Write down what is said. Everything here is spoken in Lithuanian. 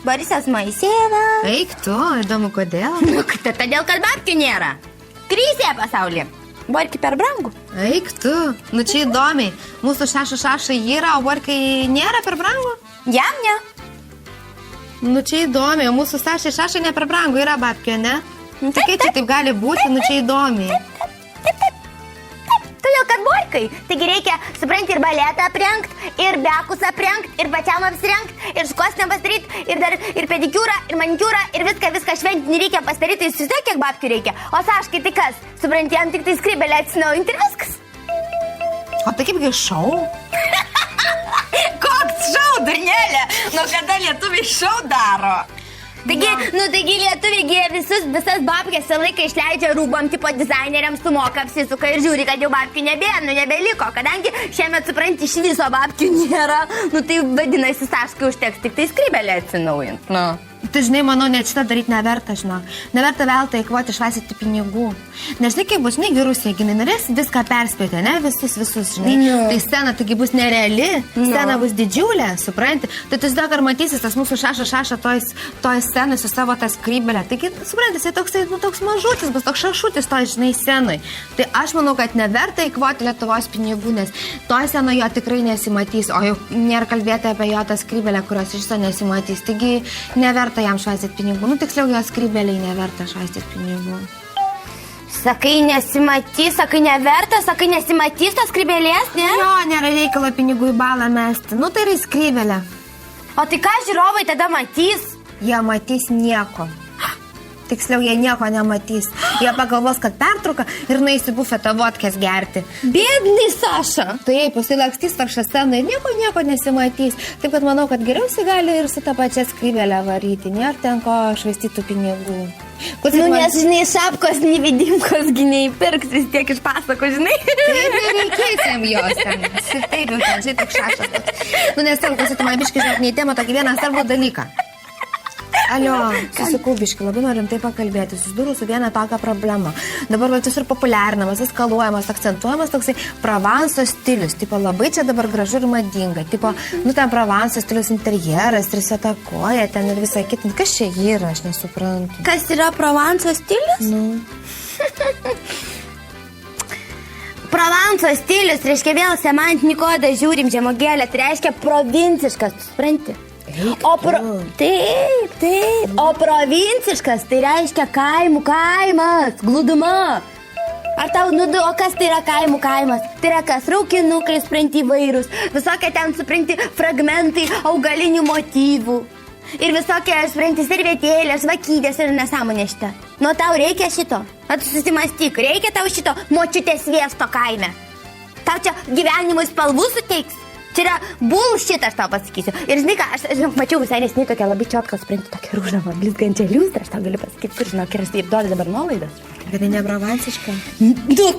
Borisas Moisejevas. Eik tu, įdomu kodėl. Nu, todėl, kad babkių nėra. Krizė pasaulyje. Borki per brangu. Eik tu, nu čia įdomiai. Mūsų šaša yra, o borkai nėra per brangu? Jam ne. Nu čia įdomiai, o mūsų šaša ne per brangu, yra babkė, ne? Nu tai kaip čia taip gali būti, nu čia įdomiai. Todėl, kad borkai, taigi reikia, supranti, ir baletą aprengt, ir bekus aprengt, ir pačiam apsirengt, ir skosnę pasidaryt, ir dar ir pedikiūrą, ir manikiūrą, ir viską šventinį reikia pasidaryti, tai susitai, kiek babkių reikia. O Saškai, tai kas? Supranti, jam tik tai skrybelę atsinaujinti ir viskas. O tai kaipgi šou? Koks šou, durnelė? Nu, kada lietuviai šou daro? Taigi lietuviai visas babkės laiką išleidžia rūbam, tipo dizaineriams sumoka, apsisuka ir žiūri, kad jau babkių nebeliko. Kadangi šiemet, supranti, iš viso babkių nėra, nu tai vadinasi, Saškai užteks tik tai skrybelę atsinaujint. Nu. Tai žinai, manau, net šitą daryti neverta, žinok. Neverta veltui eikvoti išlaisyti pinigų. Nežinai, kaip bus, žinai, Rusija, jinai norės viską perspėti, ne? Visus, žinai. No. Tai scena taigi bus nereali, scena bus didžiulė, supranti? Tai tu dar matysis tas mūsų šaša toj scenai su savo tą skrybelę. Taigi, supranti, jisai toks mažutis bus, toks šašutis toj, žinai, scenai. Tai aš manau, kad neverta eikvoti Lietuvos pinigų, nes toj scenoje jo tikrai nesimatys, o jau nėra kalbėti apie jo tą skrybelę, kurios iš to nesimatys. Taigi, neverta jam švaistyti pinigų. Nu, tiksliau, jo skrybeliai neverta švaistyti pinigų. Sakai, nesimatys, sakai, neverta, sakai, nesimatys tos skrybelės, ne? Jo, nėra reikalo pinigų į balą mesti. Nu, tai yra skrybelė. O tai ką žiūrovai tada matys? Jie matys nieko. Tiksliau, jie nieko nematys. Jie pagalvos, kad pertrauka ir nueis į bufetą vodkės gerti. Bėdni Saša! Taip, pasilakstys taršą sceną ir nieko nesimatys. Taip, kad manau, kad geriausiai gali ir su tą pačią skrybelę varyti. Nėra ten ko švaistytų pinigų. Nes, žinai, šapkos nevydimkos giniai pirks vis tiek iš pasako, žinai. Taip, nereikėsim jos ten. Taip, jau ten, žinai, toks šašas. Nu, nes tavo, tu man biškai, žinok, neįtėma tokį vieną svarbų dalyką. Alio, susikau biškai, labai norim taip pakalbėti, susidūrų su viena tokia problema. Dabar visur populiarinamas, eskaluojamas, akcentuojamas toksai Provanso stilius. Tipo, labai čia dabar gražu ir madinga. Tipo, nu ten Provanso stilius interjeras, triseta koja, ten ir visai kitin. Kas čia yra, aš nesuprantu. Kas yra Provanso stilius? Nu. Provanso stilius reiškia vėl semantinį kodą žiūrim žemogėlę, tai reiškia provinciškas, supranti? Taip. O provinciškas tai reiškia kaimų kaimas, glūduma. Ar tau nudu, o kas tai yra kaimų kaimas? Tai yra kas raukinukai, supranti, įvairūs, visokie ten, supranti, fragmentai augalinių motyvų. Ir visokie, supranti, servetėlės, vakytės ir nesąmonė šitą. Nu, tau reikia šito. Tu susimastyk, reikia tau šito močiutės sviesto kaime. Tau čia gyvenimui spalvų suteiks. Čia yra bullshit, aš tau pasakysiu. Ir žinai ką, aš mačiau visai nesiniai tokia labai čiotką, supranti, tokia rūžama, blizgančia liūstrą, aš tau galiu pasakyti, kur, žinok, ir aš taip duodu dabar nuolaidas. Bet tai ne provansiška? Nu,